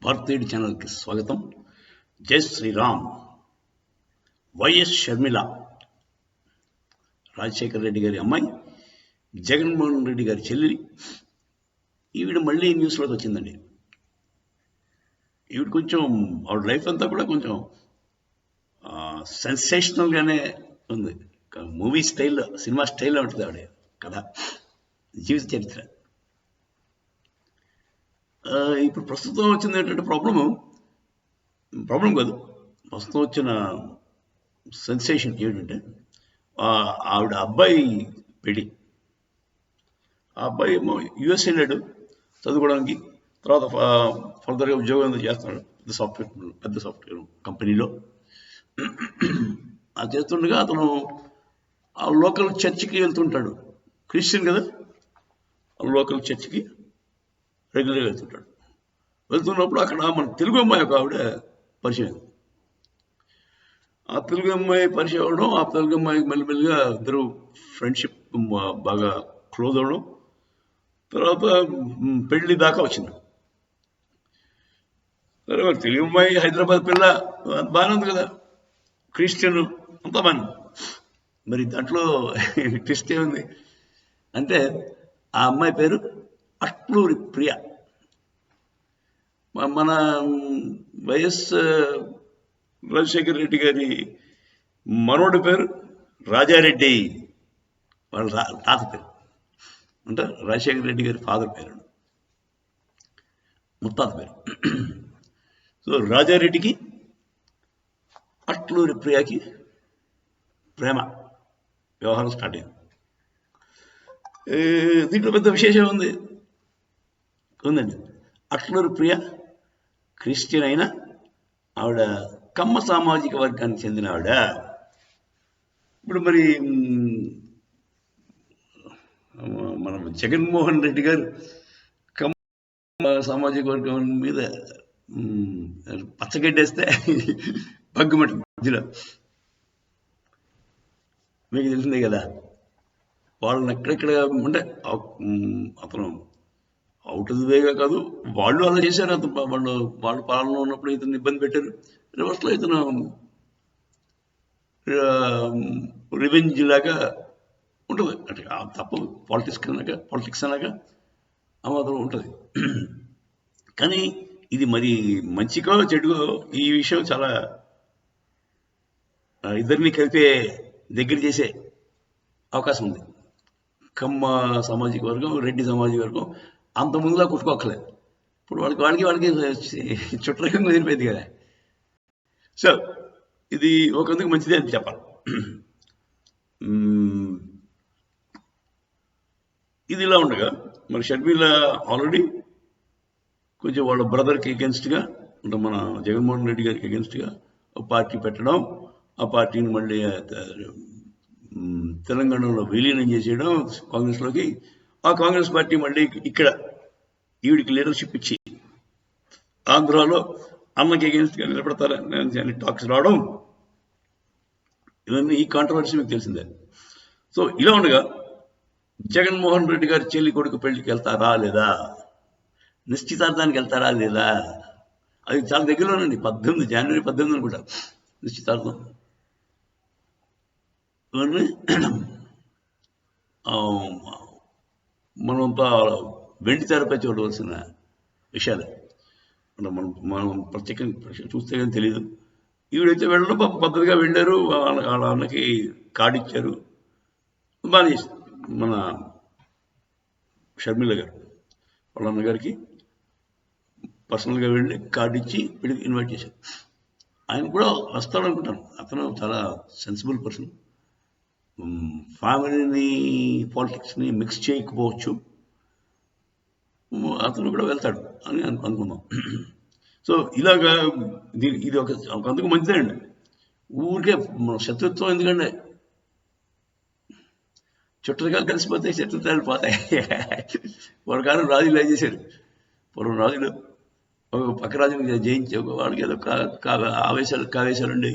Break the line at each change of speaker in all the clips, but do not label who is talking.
భారతీయుడి ఛానల్కి స్వాగతం. జై శ్రీరామ్. వైఎస్ షర్మిల, రాజశేఖర రెడ్డి గారి అమ్మాయి, జగన్మోహన్ రెడ్డి గారి చెల్లి, ఈవిడ మళ్ళీ న్యూస్లోకి వచ్చిందండి. ఈవిడ కొంచెం ఆవిడ లైఫ్ అంతా కూడా కొంచెం సెన్సేషనల్గానే ఉంది. మూవీ స్టైల్లో, సినిమా స్టైల్లో ఉంటుంది ఆవిడ కథ, జీవిత చరిత్ర. ఇప్పుడు ప్రస్తుతం వచ్చింది ఏంటంటే ప్రాబ్లం కాదు, ప్రస్తుతం వచ్చిన సెన్సేషన్ ఏంటంటే ఆవిడ అబ్బాయి పెళ్ళి. ఆ అబ్బాయి ఏమో యుఎస్ వెళ్ళాడు చదువుకోవడానికి, తర్వాత ఫర్దర్గా ఉద్యోగం చేస్తున్నాడు పెద్ద సాఫ్ట్వేర్ కంపెనీలో. అది చేస్తుండగా అతను ఆ లోకల్ చర్చికి వెళ్తుంటాడు, క్రిస్టియన్ కదా, ఆ లోకల్ చర్చికి రెగ్యులర్గా వెళ్తున్నప్పుడు అక్కడ మన తెలుగు అమ్మాయి ఒక ఆవిడ పరిచయం. ఆ తెలుగు అమ్మాయి పరిచయం అవడం, ఆ తెలుగు అమ్మాయికి మెల్లిమెల్లిగా ఇద్దరు ఫ్రెండ్షిప్ బాగా క్లోజ్ అవడం, తర్వాత పెళ్లి దాకా వచ్చింది. సరే, మరి తెలుగు అమ్మాయి హైదరాబాద్ పిల్ల బాగానే ఉంది కదా, క్రిస్టియన్ అంతా బాగా. మరి దాంట్లో ట్విస్ట్ ఏముంది అంటే, ఆ అమ్మాయి పేరు అట్లూరి ప్రియ. మన వైఎస్ రాజశేఖర రెడ్డి గారి మనోడి పేరు రాజారెడ్డి, వాళ్ళ తాత పేరు, అంటే రాజశేఖర రెడ్డి గారి ఫాదర్ పేరు, ముత్తాత పేరు. సో రాజారెడ్డికి అట్లూరి ప్రియకి ప్రేమ వ్యవహారం స్టార్ట్ అయింది. దీంట్లో పెద్ద విశేషం ఉందండి. అట్లూరి ప్రియ క్రిస్టియన్ అయినా ఆవిడ కమ్మ సామాజిక వర్గానికి చెందిన ఆవిడ. ఇప్పుడు మరి మన జగన్మోహన్ రెడ్డి గారు కమ్మ సామాజిక వర్గం మీద పచ్చగడ్డేస్తే పగ్గుమటి మధ్యలో మీకు తెలిసిందే కదా, వాళ్ళని ఎక్కడెక్కడ అంటే అతను అవుట్ ఆఫ్ ది వేగా కాదు, వాళ్ళు అలా చేశారు. వాళ్ళు పాలనలో ఉన్నప్పుడు ఇతను ఇబ్బంది పెట్టారు. రివర్స్లో ఇతను రివెంజ్ లాగా ఉంటుంది, అంటే తప్పదు, పాలిటిక్స్ అన్నాక ఆ మాత్రం ఉంటుంది. కానీ ఇది మరి మంచికో చెడుగో ఈ విషయం చాలా ఇద్దరిని కలిపే దగ్గర చేసే అవకాశం ఉంది. కమ్మ సామాజిక వర్గం, రెడ్డి సామాజిక వర్గం అంత ముందులా కొట్టుకోక్కలేదు. ఇప్పుడు వాళ్ళకి చుట్టరికంగా వదిలిపోయింది కదా. సో ఇది ఒకందుకు మంచిదే అని చెప్పాలి. ఇది ఇలా ఉండగా మరి షర్మిల ఆల్రెడీ కొంచెం వాళ్ళ బ్రదర్కి అగెన్స్ట్గా, అంటే మన జగన్మోహన్ రెడ్డి గారికి అగెన్స్ట్గా ఒక పార్టీ పెట్టడం, ఆ పార్టీని మళ్ళీ తెలంగాణలో విలీనం చేసేయడం కాంగ్రెస్లోకి. ఆ కాంగ్రెస్ పార్టీ మళ్ళీ ఇక్కడ ఈవిడికి లీడర్షిప్ ఇచ్చి ఆంధ్రాలో అన్నకి అగెన్స్ట్గా నిలబడతారని టాక్స్ రావడం, ఇవన్నీ ఈ కాంట్రవర్సీ మీకు తెలిసిందే. సో ఇలా ఉండగా జగన్మోహన్ రెడ్డి గారి చెల్లి కొడుకు పెళ్లికి వెళ్తారా లేదా, నిశ్చితార్థానికి వెళ్తారా లేదా, అది చాలా దగ్గరలోనండి. జనవరి 18 అనుకుంటా నిశ్చితార్థం. ఇవన్నీ మనంతా వెండి తెరపై చూడవలసిన విషయాలే. అంటే మనం ప్రత్యేకంగా చూస్తే కానీ తెలియదు. ఈవిడైతే వెళ్ళడం పద్ధతిగా వెళ్ళారు, వాళ్ళ అన్నకి కార్డు ఇచ్చారు, బాగా చేసింది. మన షర్మిల గారు వాళ్ళ అన్నగారికి పర్సనల్గా వెళ్ళి కార్డు ఇచ్చి వీళ్ళకి ఇన్వైట్ చేశారు. ఆయన కూడా వస్తాడు అనుకుంటాను. అతను చాలా సెన్సిబుల్ పర్సన్, ఫ్యామిలీని పాలిటిక్స్ని మిక్స్ చేయకపోవచ్చు, అతను కూడా వెళ్తాడు అని అనుకుందాం. సో ఇలాగా ఇది ఒకందుకు మంచిదే అండి. ఊరికే శత్రుత్వం ఎందుకంటే, చుట్టరికాలు కలిసిపోతే శత్రుత్వాలు పోతాయి. పూర్వకాలం రాజులు ఏం చేశారు, పూర్వం రాజులు ఒక పక్క రాజుని జయించి వాడికి ఏదో కావేశాలు ఉండి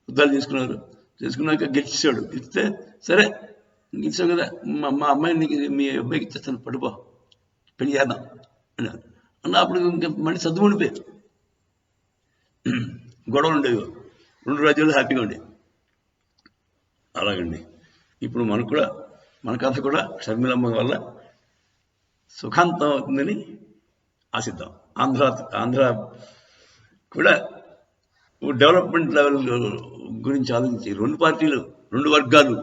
యుద్ధాలు చేసుకున్నాక గెలిచాడు. గెలిస్తే సరే గెలిచావు కదా, మా అమ్మాయిని మీ అబ్బాయికి ఇచ్చేస్తాను, పడిపో, పెళ్లి చేద్దాం అన్నారు. అన్న అప్పుడు ఇంకా మళ్ళీ సర్దుమణిపోయారు, గొడవలు ఉండేవి, 2 రాజ్యాలు హ్యాపీగా ఉండేవి. అలాగండి ఇప్పుడు మనకు కూడా మన కథ కూడా షర్మిలమ్మ వల్ల సుఖాంతం అవుతుందని ఆశిద్దాం. ఆంధ్ర కూడా డెవలప్మెంట్ లెవెల్ గురించి ఆలోచించి 2 పార్టీలు 2 వర్గాలు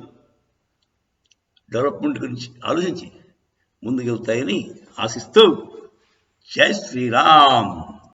డెవలప్మెంట్ గురించి ఆలోచించి ముందుకెళ్తాయని ఆశిస్తూ జై శ్రీరామ్.